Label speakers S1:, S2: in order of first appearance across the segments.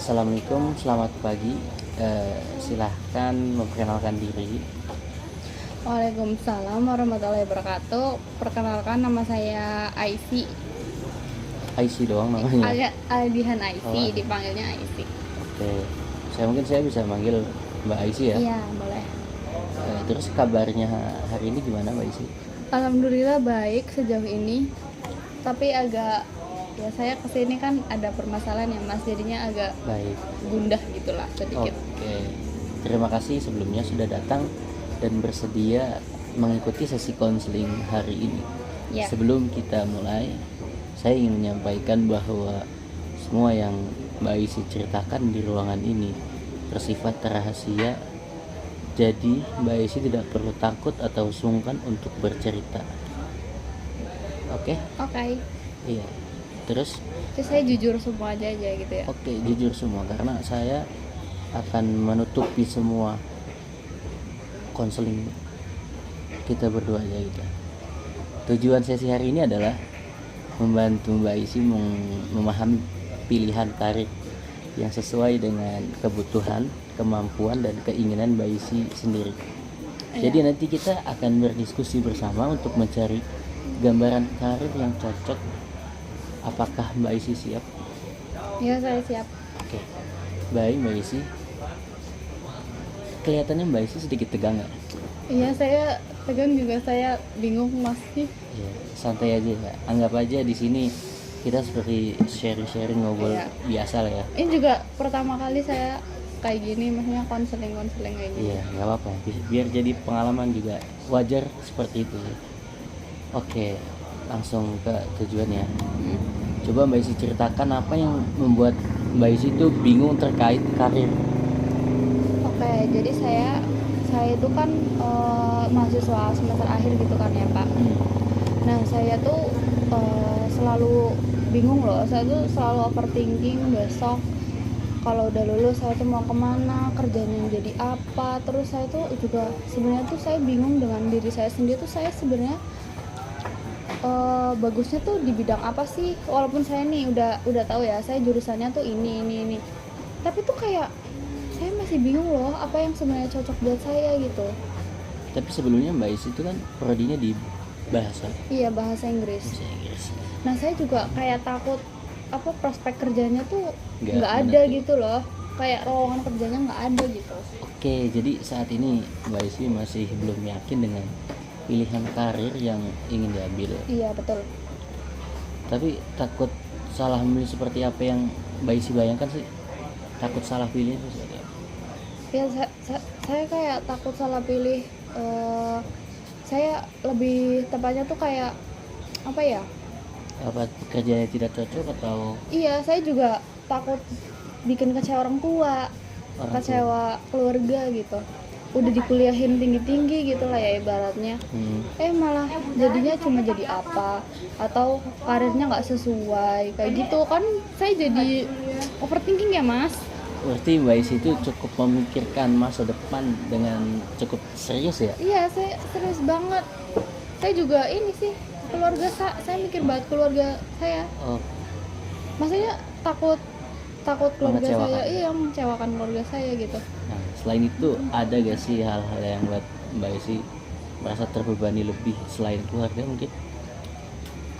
S1: Assalamualaikum, selamat pagi. Silahkan memperkenalkan diri.
S2: Waalaikumsalam warahmatullahi wabarakatuh. Perkenalkan, nama saya Aisy.
S1: Aisy doang namanya.
S2: Aldihan Aisy,
S1: Oh,
S2: dipanggilnya Aisy.
S1: oke. Saya bisa manggil Mbak Aisy ya.
S2: Iya, boleh.
S1: Terus kabarnya hari ini gimana Mbak Aisy?
S2: Alhamdulillah baik sejauh ini. Tapi agak ya, saya kesini kan ada permasalahan ya Mas, jadinya agak
S1: Baik.
S2: gundah gitulah sedikit.
S1: Oke. Terima kasih sebelumnya sudah datang dan bersedia mengikuti sesi konseling hari ini.
S2: Ya.
S1: Sebelum kita mulai, saya ingin menyampaikan bahwa semua yang Mbak Aisy ceritakan di ruangan ini bersifat rahasia. Jadi Mbak Aisy tidak perlu takut atau sungkan untuk bercerita. Oke?
S2: Oke.
S1: Iya. Terus
S2: Jadi saya jujur semua aja gitu ya.
S1: oke, jujur semua karena saya akan menutupi semua konseling kita berdua aja gitu. Tujuan sesi hari ini adalah membantu Mbak Aisy memahami pilihan karir yang sesuai dengan kebutuhan, kemampuan, dan keinginan Mbak Aisy sendiri. Jadi nanti kita akan berdiskusi bersama untuk mencari gambaran karir yang cocok. Apakah Mbak Aisy siap?
S2: Ya, saya siap.
S1: Oke. Baik Mbak Aisy. Kelihatannya Mbak Aisy sedikit tegang nggak?
S2: Iya, saya tegang juga, saya bingung masih.
S1: Ya, santai aja ya. Anggap aja di sini kita seperti sharing-sharing ngobrol biasa lah ya.
S2: Ini juga pertama kali saya kayak gini, maksudnya konseling kayak gini.
S1: Iya, nggak apa-apa. Biar jadi pengalaman juga wajar seperti itu. Oke, langsung ke tujuannya. Coba Mbak Aisy ceritakan apa yang membuat Mbak Aisy itu bingung terkait karir.
S2: Oke, jadi saya itu kan mahasiswa semester akhir gitu kan ya Pak. Nah, saya tuh selalu bingung loh. Saya tuh selalu overthinking besok kalau udah lulus saya tuh mau kemana, kerjanya jadi apa. Terus saya tuh juga sebenarnya tuh saya bingung dengan diri saya sendiri tuh, saya sebenarnya bagusnya tuh di bidang apa sih, walaupun saya nih udah tahu ya saya jurusannya tuh ini, tapi tuh kayak saya masih bingung loh apa yang sebenarnya cocok buat saya gitu.
S1: Tapi sebelumnya Mbak Aisy itu kan prodinya di bahasa
S2: Bahasa Inggris.
S1: Inggris.
S2: Nah, saya juga kayak takut apa prospek kerjanya tuh
S1: Nggak
S2: nggak ada
S1: menentu.
S2: gitu loh, kayak lowongan kerjanya nggak ada gitu.
S1: Oke, jadi saat ini Mbak Aisy masih belum yakin dengan pilihan karir yang ingin diambil.
S2: Iya, betul.
S1: Tapi takut salah memilih seperti apa yang Mbak Aisy bayangkan sih? Takut salah pilih itu seperti apa?
S2: Ya, saya kayak takut salah pilih. Saya lebih tepatnya tuh kayak apa ya,
S1: Apa pekerjaannya tidak cocok atau
S2: iya, saya juga takut bikin kecewa orang tua, kecewa keluarga gitu. Udah dikuliahin tinggi-tinggi gitu lah ya ibaratnya, malah jadinya cuma jadi apa, atau karirnya nggak sesuai kayak gitu kan, saya jadi overthinking ya Mas.
S1: berarti Mbak Aisy itu cukup memikirkan masa depan dengan cukup serius ya?
S2: Iya, saya serius banget. Saya juga ini sih, keluarga saya mikir banget keluarga saya.
S1: Oh,
S2: Maksudnya takut keluarga saya,
S1: mengecewakan.
S2: mengecewakan keluarga saya gitu.
S1: Nah, selain itu ada gak sih hal-hal yang buat Mbak Aisy merasa terbebani lebih selain keluarga mungkin?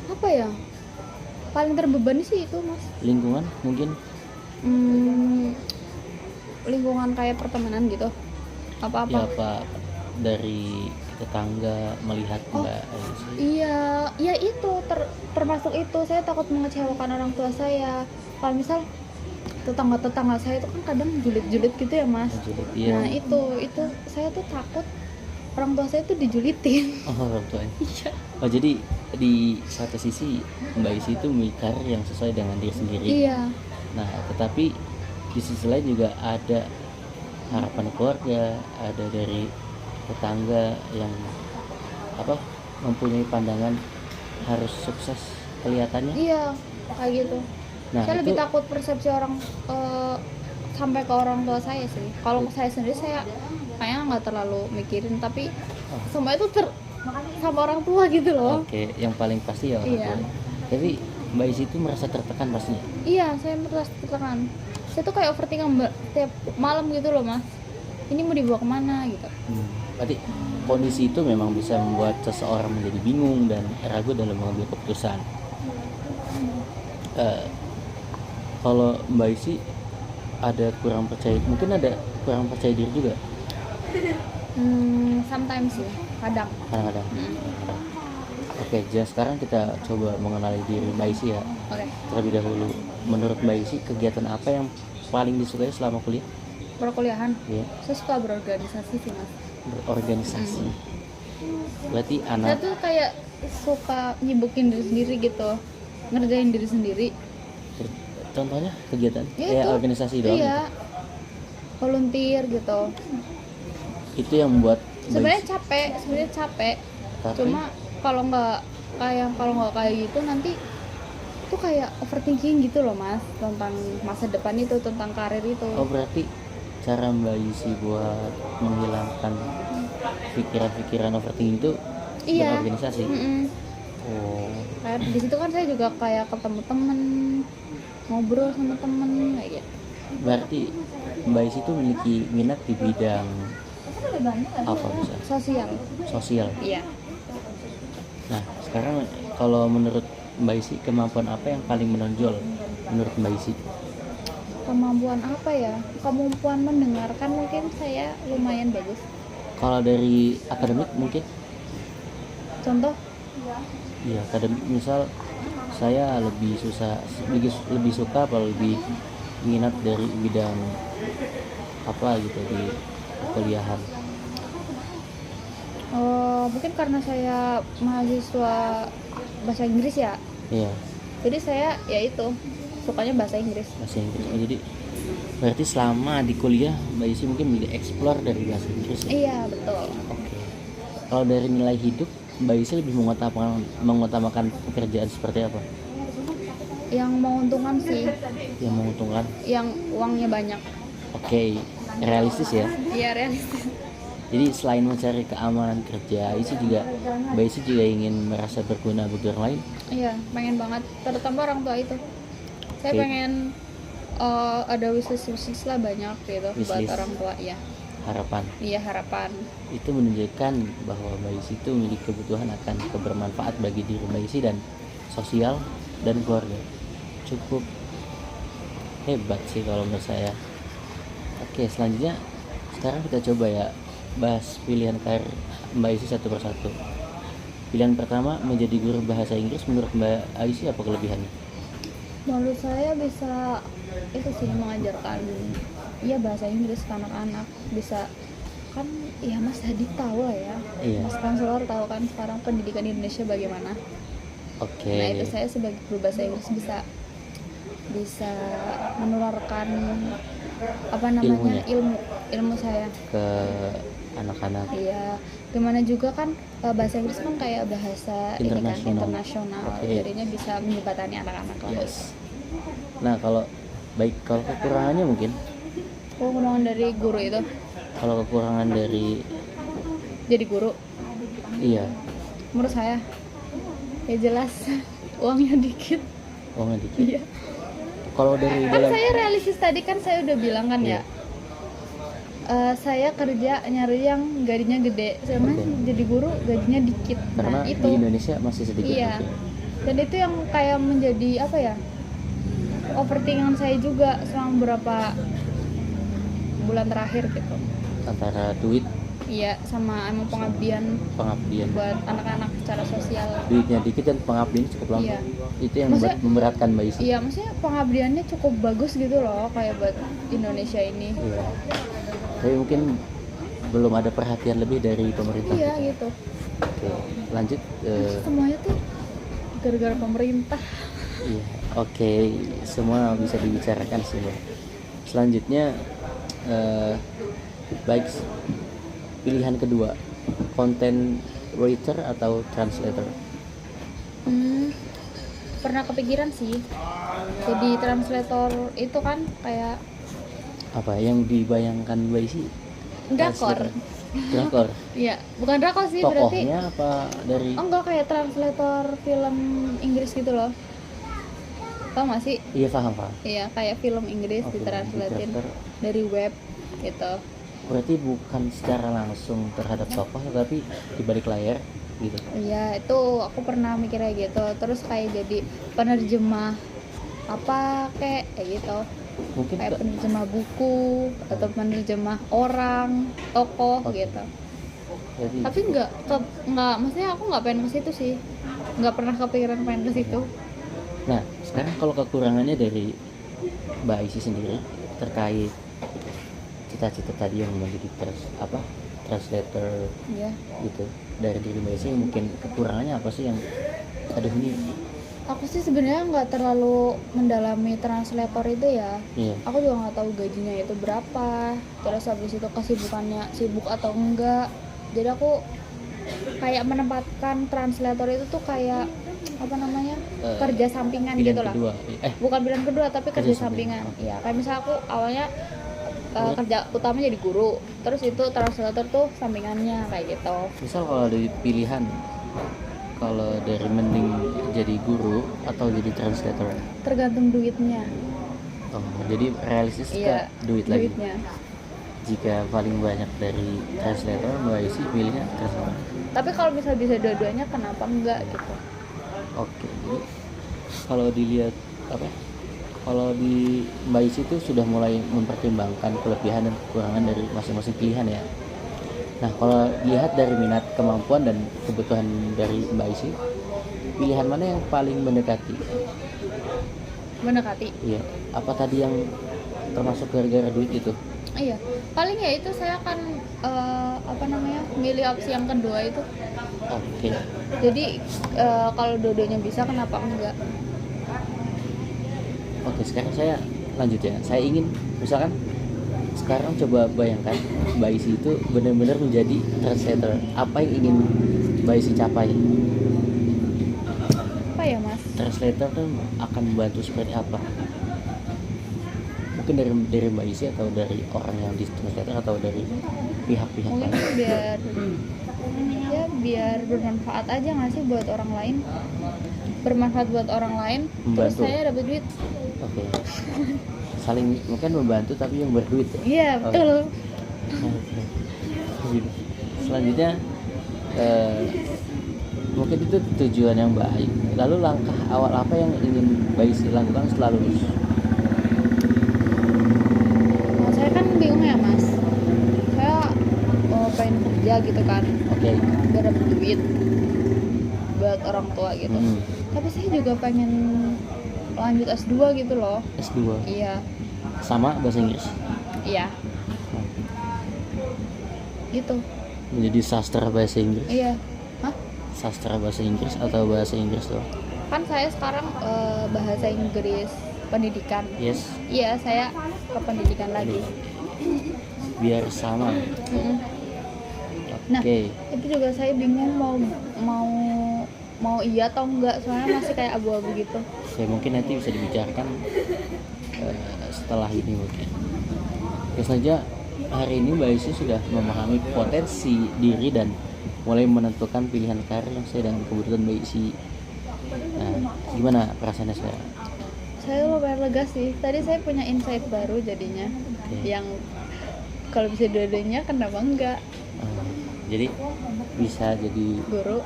S2: Apa ya? Paling terbebani sih itu Mas.
S1: Lingkungan mungkin?
S2: Lingkungan kayak pertemanan gitu.
S1: Ya
S2: Apa-apa.
S1: apa dari tetangga melihat Mbak Aisy?
S2: Iya itu termasuk itu. Saya takut mengecewakan orang tua saya. Kalau misal tetangga saya itu kan kadang julid-julid gitu ya Mas.
S1: Iya.
S2: Nah, itu saya tuh takut orang tua saya tuh dijulitin.
S1: Oh, orang tuanya.
S2: Iya.
S1: Oh, jadi di satu sisi Mbak Aisy itu memilih karir yang sesuai dengan diri sendiri.
S2: Iya.
S1: Nah, tetapi di sisi lain juga ada harapan keluarga, ada dari tetangga yang mempunyai pandangan harus sukses kelihatannya.
S2: Iya, kayak gitu.
S1: Nah,
S2: Saya
S1: itu
S2: lebih takut persepsi orang sampai ke orang tua saya sih. Kalau saya sendiri saya kayaknya nggak terlalu mikirin, tapi semua itu sama orang tua gitu loh.
S1: Oke, yang paling pasti ya orang tua. Tapi Mbak Aisy itu merasa tertekan pastinya.
S2: Iya, saya merasa tertekan. saya tuh kayak overthinking tiap malam gitu loh mas, ini mau dibawa kemana gitu.
S1: Berarti kondisi itu memang bisa membuat seseorang menjadi bingung dan ragu dalam mengambil keputusan. Kalau Mbak Isi ada kurang percaya, mungkin ada kurang percaya diri juga.
S2: Sometimes sih,
S1: Kadang-kadang. Oke, jadi sekarang kita coba mengenali diri Mbak Isi ya.
S2: Oke.
S1: Terlebih dahulu, menurut Mbak Isi kegiatan apa yang paling disukai selama kuliah?
S2: Perkuliahan,
S1: Iya,
S2: saya suka berorganisasi sih mas.
S1: berorganisasi. Berarti
S2: Saya
S1: anak
S2: tuh kayak suka nyibukin diri sendiri gitu, ngerjain diri sendiri.
S1: contohnya kegiatan
S2: Ya, itu.
S1: organisasi doang.
S2: Iya, volunteer gitu.
S1: Itu yang membuat Mbak
S2: Sebenarnya
S1: Isi,
S2: capek.
S1: tapi
S2: Cuma kalau nggak kayak gitu nanti tuh kayak overthinking gitu loh mas, tentang masa depan itu, tentang karir itu.
S1: oh berarti cara Mbak Isi buat menghilangkan pikiran-pikiran overthinking itu
S2: Iya.
S1: berorganisasi.
S2: Mm-mm.
S1: Oh,
S2: Kayak di situ kan saya juga kayak ketemu temen, ngobrol sama temen kayak gitu.
S1: berarti Mbak Isi itu memiliki minat di bidang apa bisa? Sosial.
S2: Iya.
S1: Nah, sekarang kalau menurut Mbak Isi kemampuan apa yang paling menonjol menurut Mbak Isi?
S2: Kemampuan apa ya? Kemampuan mendengarkan mungkin saya lumayan bagus.
S1: Kalau dari akademik mungkin?
S2: Contoh?
S1: Iya, akademik misal saya lebih suka atau lebih minat dari bidang apa gitu di kuliahan.
S2: Mungkin karena saya mahasiswa bahasa Inggris ya.
S1: Iya,
S2: Jadi saya ya itu sukanya bahasa Inggris.
S1: bahasa Inggris. Oh, jadi berarti selama di kuliah Mbak Isi mungkin bisa explore dari bahasa Inggris ya?
S2: Iya, betul.
S1: Oke. Kalau dari nilai hidup Mbak Isi lebih mengutamakan pekerjaan seperti apa?
S2: Yang menguntungkan sih,
S1: Yang menguntungkan?
S2: yang uangnya banyak.
S1: Oke, realistis ya.
S2: Iya, realistis.
S1: Jadi selain mencari keamanan kerja, Mbak Isi juga ingin merasa berguna bagi orang lain.
S2: Iya, pengen banget, terutama orang tua itu. Saya
S1: Oke.
S2: pengen ada wishlist lah banyak gitu buat
S1: Wishlist.
S2: orang tua ya.
S1: Harapan
S2: Iya, harapan.
S1: itu menunjukkan bahwa Mbak Isi itu memiliki kebutuhan akan kebermanfaat bagi diri Mbak Isi dan sosial dan keluarga. Cukup hebat sih kalau menurut saya. Oke, selanjutnya sekarang kita coba ya bahas pilihan karir Mbak Isi satu persatu. Pilihan pertama menjadi guru bahasa Inggris, menurut Mbak Isi apa kelebihannya?
S2: Menurut saya bisa itu sih mengajarkan ya bahasa Inggris ke anak-anak, bisa kan ya Mas Hadi tahu lah ya.
S1: Iya.
S2: Mas Konselor tahu kan sekarang pendidikan di Indonesia bagaimana.
S1: Oke.
S2: Nah, itu saya sebagai guru bahasa Inggris bisa menularkan apa namanya ilmu saya
S1: ke anak-anak.
S2: Iya, gimana juga kan bahasa Inggris kan kayak bahasa ini kan internasional.
S1: Oke.
S2: Jadinya bisa menjembatani anak-anak lah.
S1: Yes. Nah, kalau kekurangannya mungkin,
S2: Kekurangan dari guru itu
S1: kalau kekurangan dari
S2: jadi guru
S1: iya,
S2: menurut saya ya jelas uangnya dikit.
S1: uangnya dikit.
S2: Iya.
S1: Kalau dari
S2: Kan
S1: dalam
S2: saya realistis tadi kan saya udah bilang kan
S1: Iya.
S2: ya. Saya kerja nyari yang gajinya gede, karena
S1: Oke.
S2: jadi guru gajinya dikit.
S1: karena
S2: Nah, itu
S1: di Indonesia masih sedikit
S2: iya.
S1: mungkin.
S2: Dan itu yang kayak menjadi apa ya? Overthinkingan saya juga selama beberapa bulan terakhir gitu.
S1: Antara duit,
S2: Iya, sama emang pengabdian
S1: pengabdian,
S2: buat anak-anak secara sosial.
S1: duitnya dikit dan pengabdian cukup lama.
S2: Iya.
S1: Itu yang
S2: Maksudnya-
S1: memberatkan Mbak Isi.
S2: Iya, maksudnya pengabdiannya cukup bagus gitu loh, kayak buat Indonesia ini.
S1: Iya. Tapi mungkin belum ada perhatian lebih dari pemerintah.
S2: Iya gitu.
S1: Oke, lanjut.
S2: Semuanya tuh gara-gara pemerintah.
S1: Iya, oke, semua bisa dibicarakan semua. Selanjutnya, baik pilihan kedua, content writer atau translator.
S2: Pernah kepikiran sih. Jadi translator itu kan kayak
S1: Apa yang dibayangkan Mbak Isi?
S2: drakor.
S1: Drakor.
S2: Iya, bukan drakor sih berarti.
S1: Tokohnya apa dari?
S2: Oh enggak, kayak translator film Inggris gitu loh. tau gak sih?
S1: Iya, paham.
S2: Iya, kayak film Inggris ditranslatein dari web gitu.
S1: Berarti bukan secara langsung terhadap tokoh, tapi di balik layar gitu.
S2: Iya, itu aku pernah mikirnya gitu. Terus kayak jadi penerjemah apa kayak gitu.
S1: Mungkin
S2: Kayak penerjemah buku atau penerjemah orang, tokoh gitu.
S1: jadi,
S2: Tapi nggak, maksudnya aku nggak pengen ke situ sih. Nggak pernah kepikiran pengen ke situ.
S1: nah sekarang kalau kekurangannya dari Mbak Aisy sendiri terkait cita-cita tadi yang menjadi translator
S2: Iya.
S1: gitu, dari diri Mbak Aisy mungkin kekurangannya apa sih yang aduh ini.
S2: Aku sih sebenarnya nggak terlalu mendalami translator itu ya.
S1: Iya.
S2: Aku juga nggak tahu gajinya itu berapa. Terus habis itu kesibukannya sibuk atau enggak. Jadi aku kayak menempatkan translator itu tuh kayak apa namanya, kerja sampingan
S1: pilihan
S2: gitu lah.
S1: kedua.
S2: Bukan pilihan kedua tapi kerja
S1: Kerja sampingan.
S2: sampingan. Iya, kayak misalnya aku awalnya kerja utama jadi guru, terus itu translator tuh sampingannya kayak gitu.
S1: Misal kalau ada pilihan, kalau dari mending jadi guru atau jadi translator,
S2: Tergantung duitnya.
S1: jadi realistis
S2: Iya,
S1: ke duit lagi.
S2: duitnya.
S1: Jika paling banyak dari translator, Mbak Aisy pilihnya translator.
S2: Tapi kalau misal bisa dua-duanya kenapa enggak gitu.
S1: Oke, jadi kalau dilihat kalau di Mbak Aisy itu sudah mulai mempertimbangkan kelebihan dan kekurangan dari masing-masing pilihan ya. Nah, kalau dilihat dari minat, kemampuan dan kebutuhan dari Mbak Aisy, pilihan mana yang paling mendekati? Iya, apa tadi yang termasuk gara-gara duit itu?
S2: Iya, paling ya itu saya akan milih opsi yang kedua itu.
S1: Oke.
S2: Jadi kalau dua-duanya bisa kenapa enggak?
S1: Oke, sekarang saya lanjut ya. Saya ingin misalkan sekarang coba bayangkan Mbak Aisy itu benar-benar menjadi translator. Apa yang ingin Mbak Aisy capai?
S2: Apa ya Mas?
S1: Translator kan akan membantu seperti apa? Mungkin dari Mbak Aisy atau dari orang yang di translator atau dari pihak-pihak
S2: Mungkin
S1: lain?
S2: biar bermanfaat aja nggak sih buat orang lain? Bermanfaat buat orang lain, terus
S1: Membantu.
S2: saya dapat duit.
S1: Oke. Saling mungkin membantu tapi yang berduit ya?
S2: Iya, betul.
S1: Oke. Selanjutnya mungkin itu tujuan yang baik. Lalu langkah awal apa yang ingin Mbak Aisy lakukan setelah lulus?
S2: Nah, saya kan bingung ya Mas. Saya pengen kerja gitu kan,
S1: Oke.
S2: biar dapat duit buat orang tua gitu. Tapi saya juga pengen lanjut S2 gitu loh.
S1: S2
S2: Iya,
S1: sama bahasa Inggris.
S2: iya. Gitu.
S1: Menjadi sastra bahasa Inggris.
S2: Iya. Hah?
S1: Sastra bahasa Inggris atau bahasa Inggris doang?
S2: Kan saya sekarang bahasa Inggris pendidikan.
S1: Yes.
S2: Iya, saya ke pendidikan lagi.
S1: Biar sama.
S2: Nah,
S1: Oke.
S2: itu juga saya bingung mau iya atau enggak, soalnya masih kayak abu-abu gitu.
S1: Oke, mungkin nanti bisa dibicarakan setelah ini mungkin. Oke saja, hari ini Mbak Aisy sudah memahami potensi diri dan mulai menentukan pilihan karir yang sesuai dengan kebutuhan Mbak Aisy. Nah, gimana perasaannya sekarang?
S2: Saya lumayan lega sih. Tadi saya punya insight baru jadinya.
S1: Oke.
S2: Yang kalau bisa dua-duanya kenapa enggak?
S1: Jadi bisa jadi
S2: Guru.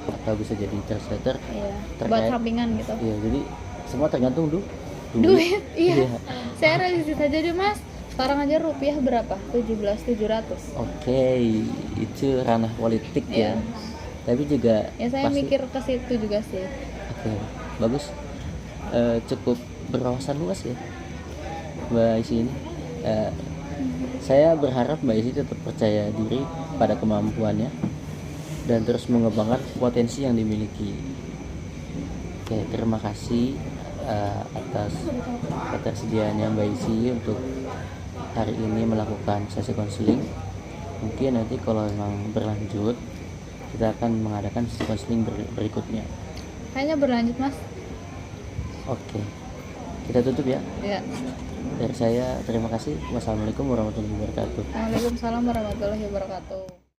S1: atau bisa jadi translator.
S2: Iya.
S1: Terkait-
S2: Buat sampingan gitu.
S1: Iya, jadi semua tergantung
S2: Duit. Iya.
S1: Iya.
S2: Saya realistis aja deh Mas. Sekarang aja rupiah berapa? 17.700.
S1: Oke, itu ranah politik ya.
S2: Iya.
S1: Tapi juga
S2: Ya saya
S1: pasti-
S2: mikir ke situ juga sih.
S1: Oke, bagus. Cukup berwawasan luas ya Mbak Aisy ini. Saya berharap Mbak Aisy tetap percaya diri pada kemampuannya dan terus mengembangkan potensi yang dimiliki. Oke, terima kasih atas ketersediaannya Mbak Aisy untuk hari ini melakukan sesi konseling. Mungkin nanti kalau memang berlanjut kita akan mengadakan sesi konseling berikutnya.
S2: Kayaknya berlanjut Mas.
S1: Oke, kita tutup ya.
S2: Ya.
S1: Dari saya terima kasih. Wassalamualaikum warahmatullahi wabarakatuh.
S2: Waalaikumsalam warahmatullahi wabarakatuh.